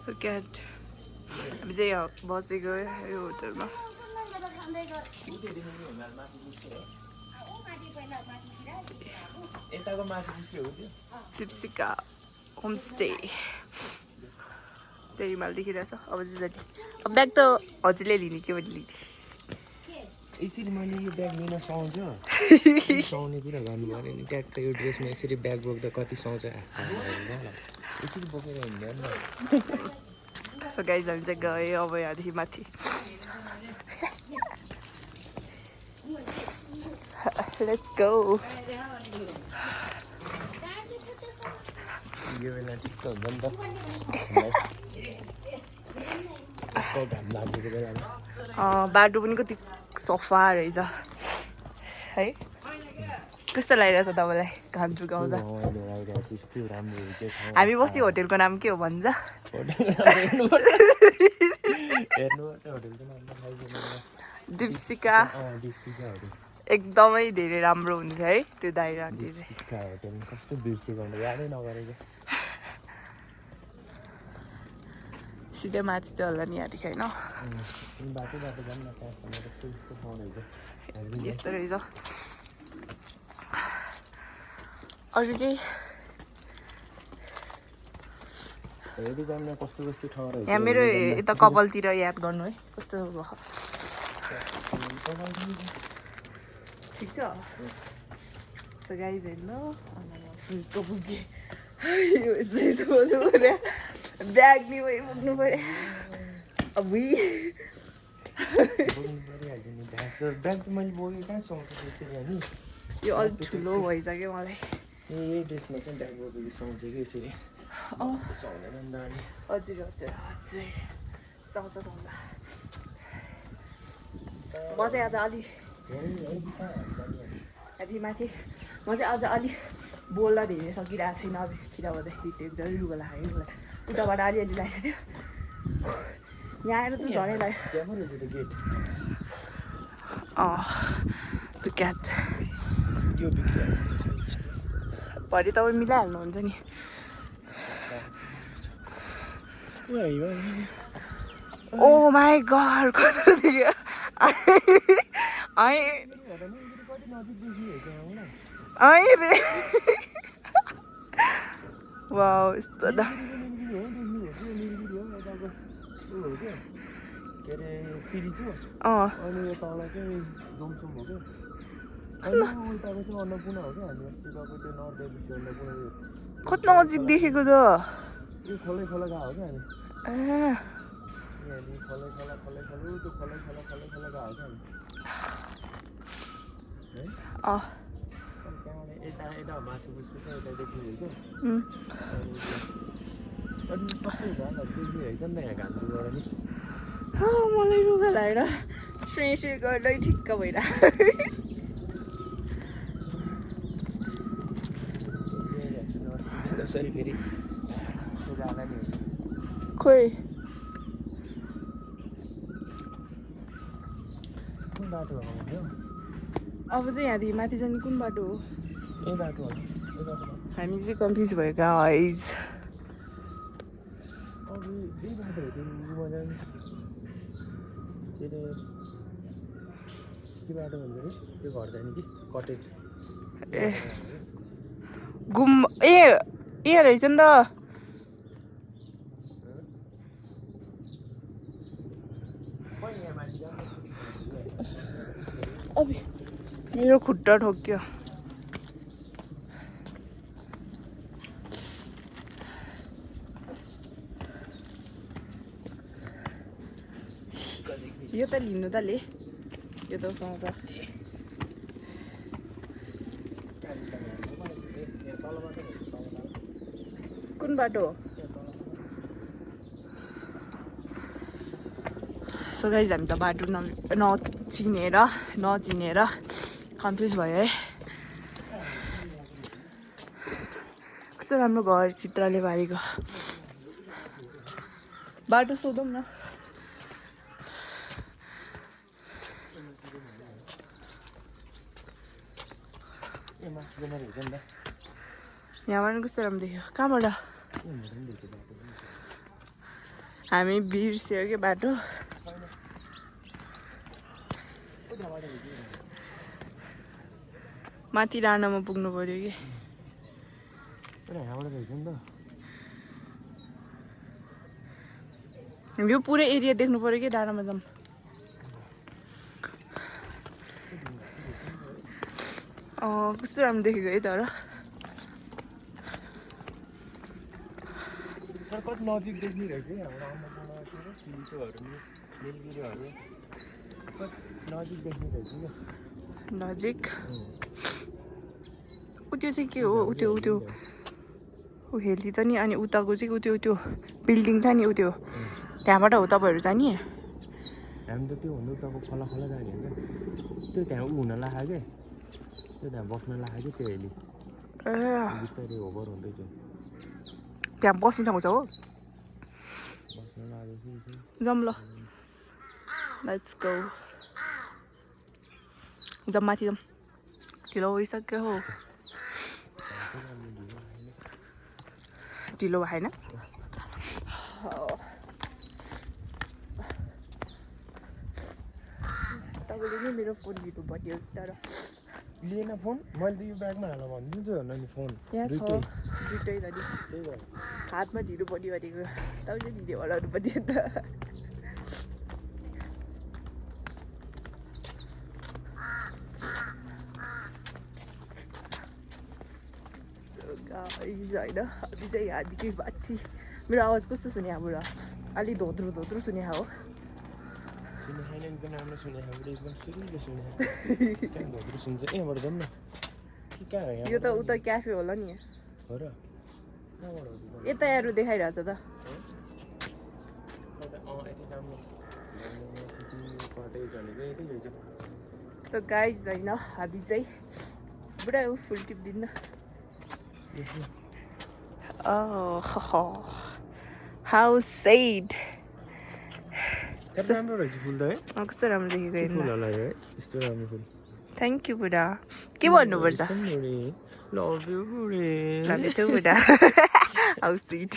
Look at हामी चाहिँ यहाँ बसेको यो होटलमा दिप्सिका होमस्टे त्यही हिमाल देखिरहेछ अब चाहिँ अब ब्याग त हजुरले लिने के भने लिने यसरी मैले यो ब्याग लिन सुहाउँछ सुहाउने कुरा गर्नु पऱ्यो नि ट्याक्क यो ड्रेसमा यसरी ब्याग बोक्दा कति सुहाउँछ यसरी बोकेर हिँड्दैन नि गाइज हामी चाहिँ गयो अब यहाँदेखि माथि लेट्स गो यो बेला ठिक त हुन्छ नि त घाम लागेको बेलामा बाटो पनि कति सफा रहेछ है कस्तो लागिरहेछ तपाईँलाई घाम चुकाउँदा हामी बस्ने होटेलको नाम के हो भन्छ दिप्सिका एकदमै धेरै राम्रो हुन्छ है त्यो दाइरा कस्तो बिर्सेको यादै नगरेको सिधै माथि त होला नि यहाँदेखि होइन यस्तो रहेछ अरू केही यहाँ मेरो यता कपालतिर याद गर्नु है कस्तो भयो ठिक छ सो गाइज हेर्नु फुलको पुगेँ यो यस्तो बोल्नु पऱ्यो ब्याग नि भयो बोक्नु पऱ्यो अब ब्याग त मैले बोकेँ कहाँ सुहाउँछ त्यसरी अनि यो अलिक ठुलो भइसक्यो मलाई ए ड्रेसमा चाहिँ ब्याग बोकेको सुहाउँछ कि यसरी सुहाउँदैन नि त अनि हजुर हजुर हजुर सुहाउँछ सुहाउँछ म चाहिँ आज अलि माथि म चाहिँ आज अलि बोल्न धेरै सकिरहेको छैन अब किनभन्दाखेरि टेन्सन रुगा लाग्यो मलाई उताबाट अलिअलि लागेको थियो यहाँ आएर त झनै लाग्यो त्यो क्याट भरे तपाईँ मिलाइहाल्नुहुन्छ नि ओ माई गड कस्तो थियो रे वाउ यस्तो दा के अरे तिरिचु अनि यो तल चाहिँ जोमसुम हो क्या उल्टाको चाहिँ अन्नपूर्ण हो क्या हामी अस्ति गएको त्यो नर्थ एबिसी अन्नपूर्ण कति नजिक देखेको त यो खोलै खोला गएको हो क्या हामी यहाँनिर खोलै खोला त्यो खोलै खोला गएको हो क्या हामी है त्यहाँबाट यता मासु पुस्छु चाहिँ यता देखिरहेको अनि सबै घरहरू देखिरहेछ नि त यहाँ घाम जुबाट नि मलाई रुगा लगाएर स्वे गर्दै ठिक्क भइरहेको जसरी फेरि जाँदा नि खोइ कुन बाटो हो अब चाहिँ यहाँदेखि माथि जाने कुन बाटो हो यही बाटो हो हामी चाहिँ कन्फ्युज भयो गाइज अब यही बाटो हो त्यो के बाटो भन्छ अरे त्यो घर जाने कि कटेज ए ए रहेछ नि त अब मेरो खुट्टा ठोक्यो यो त लिनु त ले यो त सुहाउँछ कुन बाटो हो सो गाइज हामी त बाटो नचिनेर कन्फ्युज भयो है कस्तो राम्रो घर चित्रले बारेको बाटो सोधौँ न यहाँबाट कस्तो राम्रो देख्यो कहाँबाट हामी बिर्स्यो के बाटो माथि डाँडामा पुग्नु पर्यो कि यो पुरै एरिया देख्नु पर्यो कि डाँडामा जाऊँ कस्तो राम्रो देखेको है तर कति नजिक देखिरहेछ है हाम्रो अन्नपूर्ण फिल्चोहरू निलगिरीहरू नजिक देखिरहेछ क्या नजिक त्यो चाहिँ के हो त्यो ऊ हेली त नि अनि उताको चाहिँ त्यो बिल्डिङ छ नि त्यो त्यहाँबाट हो तपाईँहरू जाने हामी त त्यो भन्दा उताको खला जाने हो क्या त्यो त्यहाँ ऊ हुन लाग्यो क्या त्यो त्यहाँ बस्न लाग्यो क्या त्यो हेली बिस्तारै होभर हुँदैछ त्यहाँ बस्ने ठाउँ छ हो बस्न लाग्यो जाऊँ ल लेट्स गो जाऊँ माथि जाऊँ ढिलो भइसक्यो हो ढिलो भएन तपाईँले नै मेरो फोन लिनु पर्यो तर लिएन फोन मैले त यो ब्यागमा हाल भनिदिन्छु होला नि फोन यहाँ छ दुइटै जाने हातमा ढिलो पर्यो भनेको तपाईँले ढिलो हराउनु पर्यो नि त होइन हामी चाहिँ यहाँदेखि माथि मेरो आवाज कस्तो सुने यहाँबाट अलि धोत्रो सुने हो यो त उता क्याफे होला नि यता यारु देखाइरहेछ त त गाइज होइन हामी चाहिँ पुरा फुल टिप दिन्न हाउ सेड राम्रो रहेछ फुल त है कस्तो राम्रो देखेको हेर्नु फुलहरूलाई है यस्तो राम्रो फुल थ्याङ्क यू बुढा के भन्नुपर्छ लभ यु बुढे लभ यु टु बुढा हाउ स्वीट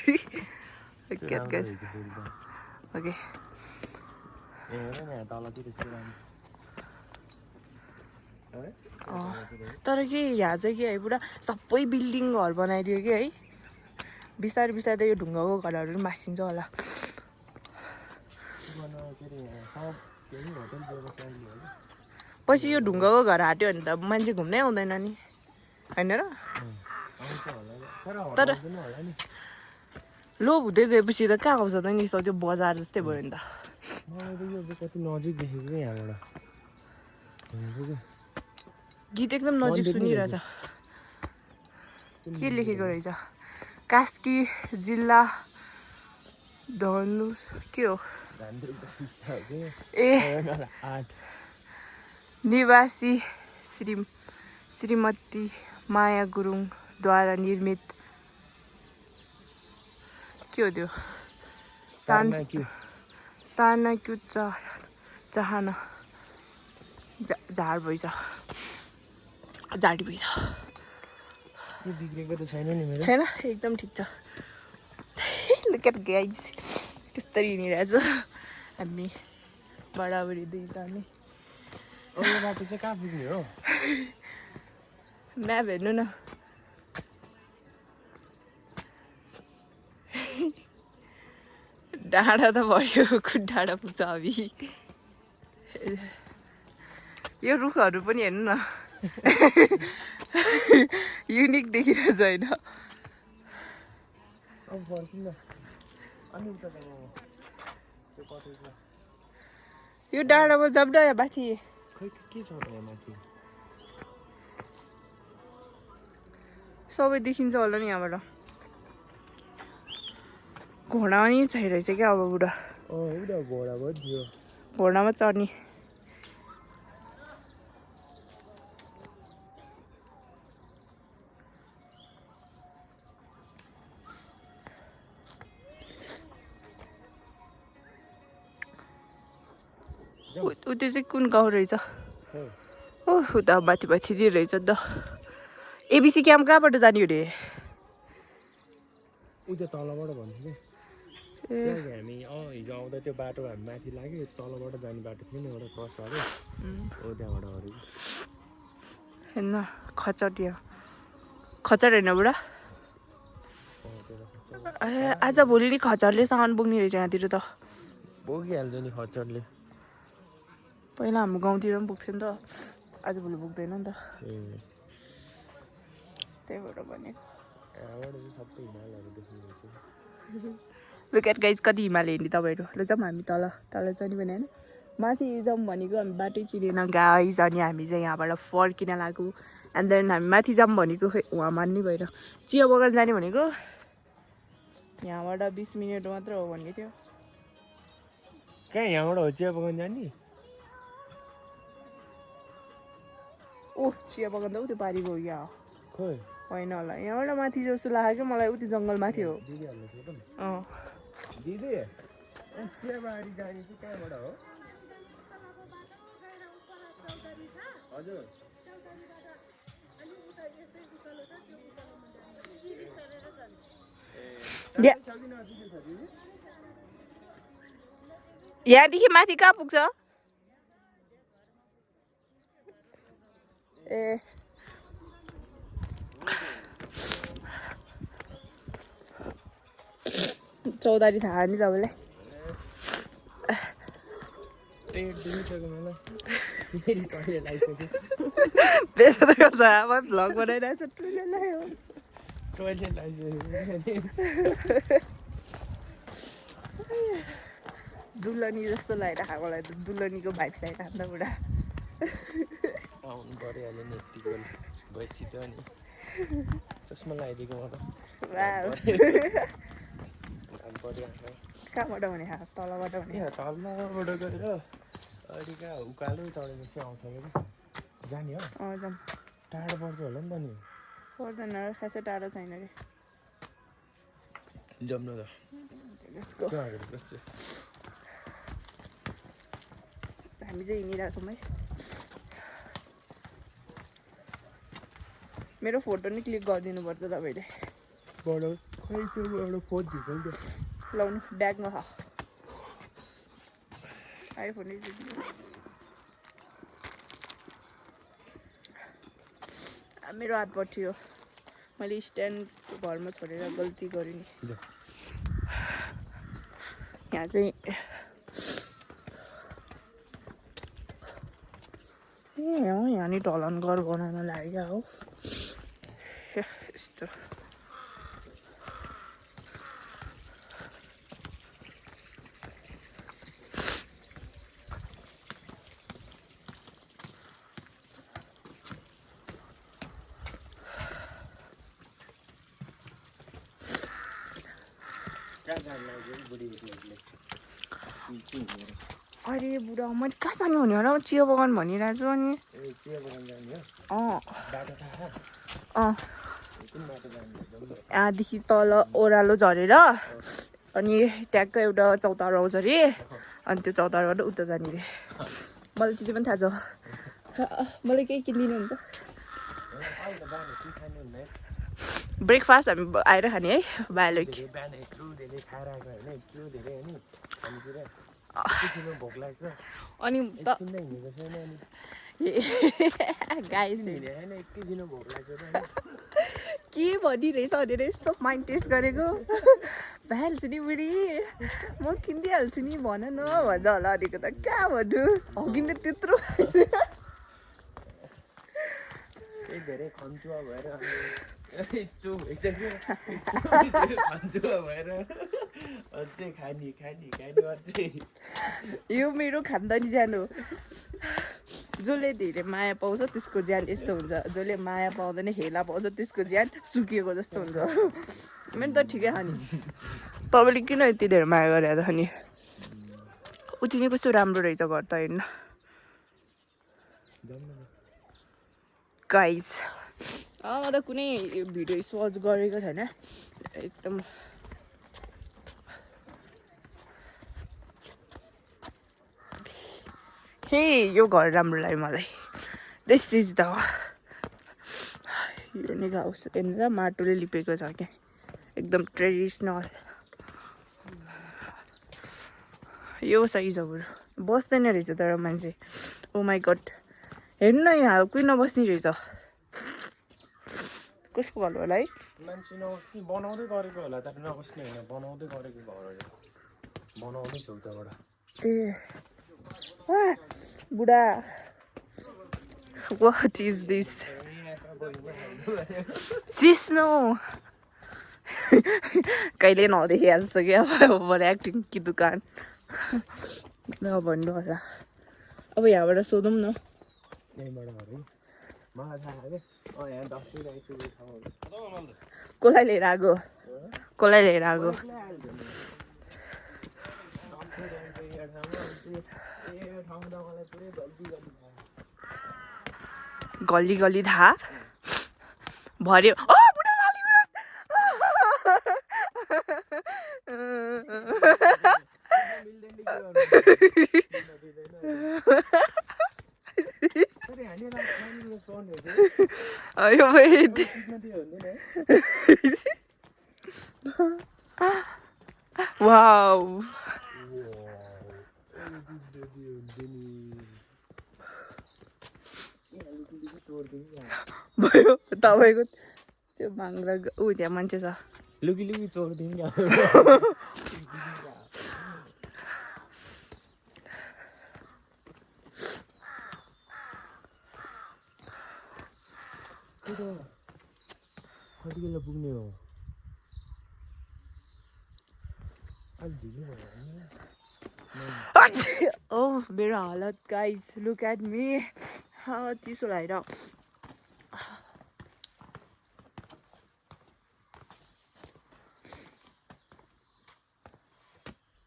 ओके तर के यहाँ चाहिँ के है पुरा सबै बिल्डिङ घर बनाइदियो कि है बिस्तारै बिस्तारै यो ढुङ्गाको घरहरू पनि मासिन्छ होला पछि यो ढुङ्गाको घर हट्यो भने त मान्छे घुम्नै आउँदैन नि होइन र तर लोभ हुँदै गएपछि त कहाँ आउँछ त नि त्यो बजार जस्तै भयो नि त मलाई त यो कति नजिक देखेको यहाँबाट गीत एकदम नजिक सुनिरहेछ के लेखेको रहेछ कास्की जिल्ला धनु के हो ए निवासी श्रीमती माया गुरुङद्वारा निर्मित के हो त्यो तानाक्यु चाहन झाड भइछ झाडी भइछ बिग्रेको त छैन नि मेरो छैन एकदम ठिक छ लुक एट गाइज कस्तरी हिँडिरहेछ हामी बराबरी दुईजना नि यो बाटो चाहिँ कहाँ पुग्ने हो म्याप हेर्नु न डाँडा त भयो कुन डाँडा पुग्छ हामी यो रुखहरू पनि हेर्नु न युनिक देखिरहेछ होइन यो डाँडामा जाऊँ न माथि के छ त माथि सबै देखिन्छ होला नि यहाँबाट घोडा पनि चाहिरहेछ क्या अब बुढा एउटा घोडा भयो थियो घोडामा चढ्ने ऊ त्यो चाहिँ कुन गाउँ रहेछ ओह उता माथि माथि रहेछ नि त एबिसी क्याम्प कहाँबाट जाने अरे उता तलबाट भन्छु किनकि हामी हिजो आउँदा त्यो बाटो हामी माथि लाग्यो तलबाट जाने बाटो थियो नि एउटा क्रस गर्यो हो त्यहाँबाट अरू हेर्न खचर खचर होइन बुढा आज भोलि नि खचरले सामान बोक्ने रहेछ यहाँतिर त बोकिहाल्छ नि खच्चरले पहिला हाम्रो गाउँतिर पनि बोक्थ्यो नि त आज भोलि बोक्दैन नि त त्यही भएर भनेको यहाँबाट चाहिँ सबै हिमालहरू देख्नुहुन्छ लुक एट गाइज कति हिमाल हेर्ने तपाईँहरू ल जाउँ हामी तल जाने भने होइन माथि जाउँ भनेको हामी बाटै चिनेन गाइज अनि हामी चाहिँ यहाँबाट फर्किन लाग्यो एन्ड देन हामी माथि जाऊँ भनेको खै उहाँ मान्नै भएर चिया बगान जाने भनेको यहाँबाट 20 मिनट मात्र हो भन्ने थियो कहाँ यहाँबाट हो चिया बगान जाने ओह चिया बगान त उति पारिको यहाँ खोइ होइन होला यहाँबाट माथि जस्तो लाग्यो मलाई उति जङ्गल माथि हो दिदी चियाबारी जाने चाहिँ कहाँबाट हो हजुर यहाँदेखि माथि कहाँ पुग्छ ए चौतारी थाहा नि तपाईँलाई पेसा त गर्छ आमा भ्लग बनाइरहेछ टुइलेटलाई हो दुल्हनी जस्तो लगाइरहेको मलाई त दुल्हनीको भाइब्स आइरहेको त बुढा आउनु परिहाल्यो नि यतिको भइसक्यो अनि चस्मा लगाइदिएको म त कहाँबाट भने तलबाट भने तलबाट गएर अहिले कहाँ उकालो चढेपछि आउँछ कि जाने हो जाउँ टाढो पर्छ होला नि त नि पर्दैन खासै टाढो छैन कि जाउँ न त हामी चाहिँ हिँडिरहेछौँ है मेरो फोटो नि क्लिक गरिदिनु पर्छ तपाईँले लाउनु ब्यागमा छ आइफोन मेरो हात पर्थ्यो मैले स्ट्यान्ड घरमा छोडेर गल्ती गरेँ नि यहाँ चाहिँ यहाँ नि ढलान घर बनाउन लागेको हो यस्तो अरे बुढा मैले कहाँ जाने भने होला चिया बगान भनिरहेको छु अनि यहाँदेखि तल ओह्रालो झरेर अनि ट्याक्क एउटा चौतारो आउँछ अरे अनि त्यो चौतारोबाट उता जाने अरे मलाई त्यति पनि थाहा छ मलाई केही किनिदिनुहुन्छ ब्रेकफास्ट हामी आएर खाने है बाहिर अनि के भनिरहेछ भनेर यस्तो माइन्ड टेस्ट गरेको भइहाल्छु नि बुढी म किनिदिइहाल्छु नि भन न भन्छ होला अनिको त कहाँ भन्नु हगिने त्यत्रो धेरै खन्चुवा भएर यस्तो भइसक्यो खन्चुवा भएर अझै खानी अझै यो मेरो खानदानी ज्यान हो जसले धेरै माया पाउँछ त्यसको ज्यान यस्तो हुन्छ जसले माया पाउँदैन हेला पाउँछ त्यसको ज्यान सुकिएको जस्तो हुन्छ मेरो त ठिकै छ नि तपाईँले किन यति धेरै माया गरेर त नि उति नै कस्तो राम्रो रहेछ घर त हेर्न गाइज म त कुनै भिडियो सर्च गरेको छैन एकदम हे यो घर राम्रो लाग्यो मलाई दिस इज द यो नि हाउस हेर्नु त माटोले लिपेको छ क्या एकदम ट्रेडिसनल यो साइज हो बरु बस्दैन रहेछ तर मान्छे ओ माई गड हेर्नु न यहाँ कोही नबस्ने रहेछ कसको घर होला है मान्छे नबस्ने बनाउँदै गरेको होला तर नबस्ने होइन बनाउँदै गरेको घर बनाउँदै छ उताबाट ए बुढा वाट इज दिस सिस्नो कहिले नदेखिया जस्तो कि अब एक्टिङ कि दुकान नभन्नु होला अब यहाँबाट सोधौँ न कसलाई लिएर आएको कसलाई लिएर आएको गल्ली गल्ली थाहा भर्यो बुढा लाली गुराँस यो वेट वाउ भयो तपाईँको त्यो भाङ्रा ऊ त्यहाँ मान्छे छ लुकी लुकी चोरिदिउँ कति बेला पुग्ने हो ओह मेरो हालत गाइज लुक एट मी चिसो लागेर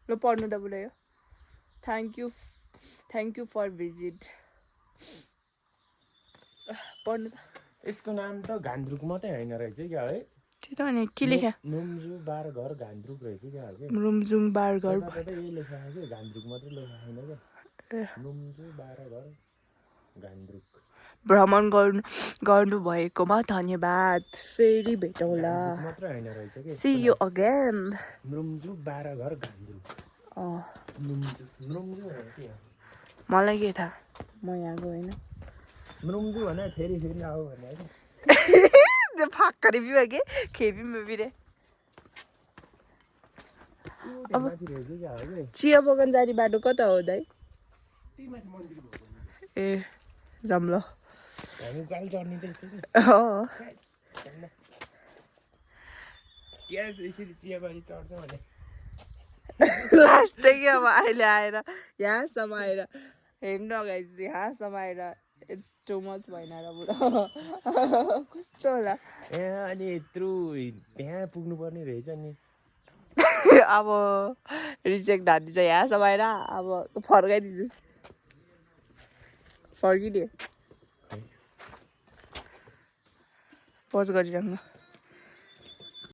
ल पढ्नु त बुढायो थ्याङ्क यू फर भिजिट पढ्नु त यसको नाम त घान्द्रुक मात्रै होइन रहेछ क्या है त्यही त भने के लेख्या नुम्जु बार घर घान्द्रुक रहेछ क्या रुमजुङ बार घर यही लेखाएको थियो घान्द्रुक मात्रै लेखाएको छैन क्या नुम्जु बार घर घान्द्रुक भ्रमण गर्नु भएकोमा धन्यवाद फेरि भेटौँला मात्रै होइन रहेछ कि सी यु अगेन नुम्जु बार घर घान्द्रुक नुम्जु मलाई के थाहा म यहाँको होइन नुम्जु भने फेरि आऊ भने त्यो फाक्करे बिहा के खेपी बिरे अब चिया बगान जाने बाटो कता हो दाइ ए जाऊँ ल उकालो चढ्ने त यसरी चियाबारी चढ्छ भने लास्ट कि अब अहिले आएर यहाँसम्म आएर हेर्नु अगाडि यहाँसम्म आएर इट्स टु मच भएन र बुढा कस्तो होला ए अनि यत्रो त्यहाँ पुग्नुपर्ने रहेछ नि अब रिजेक्ट हानिदिन्छ यहाँसम्म आएर अब फर्काइदिन्छु फर्किदिए पज गरिराख्नु